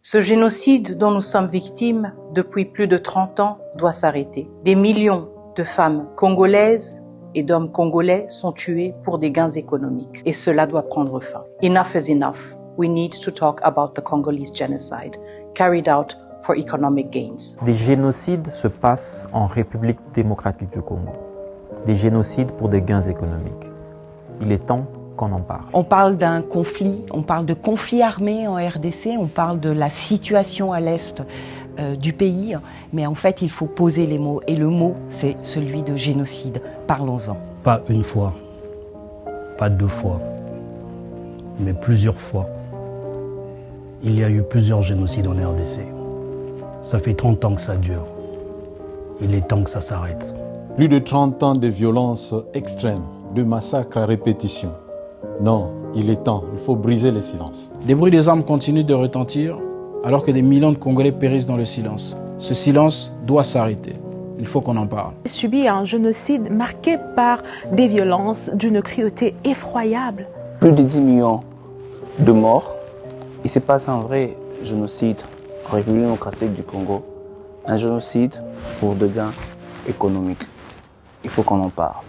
Ce génocide dont nous sommes victimes depuis plus de 30 ans doit s'arrêter. Des millions de femmes congolaises et d'hommes congolais sont tués pour des gains économiques. Et cela doit prendre fin. Enough is enough. We need to talk about the Congolese genocide carried out for economic gains. Des génocides se passent en République démocratique du Congo. Des génocides pour des gains économiques. Il est temps qu'on en parle. On parle d'un conflit, on parle de conflit armé en RDC, on parle de la situation à l'est du pays, mais en fait il faut poser les mots, et le mot c'est celui de génocide. Parlons-en. Pas une fois, pas deux fois, mais plusieurs fois. Il y a eu plusieurs génocides en RDC. Ça fait 30 ans que ça dure. Il est temps que ça s'arrête. Plus de 30 ans de violences extrêmes, de massacres à répétition. Non, il est temps, il faut briser le silence. Des bruits des armes continuent de retentir alors que des millions de Congolais périssent dans le silence. Ce silence doit s'arrêter. Il faut qu'on en parle. J'ai subi un génocide marqué par des violences d'une cruauté effroyable. Plus de 10 millions de morts. Il se passe un vrai génocide en République démocratique du Congo. Un génocide pour des gains économiques. Il faut qu'on en parle.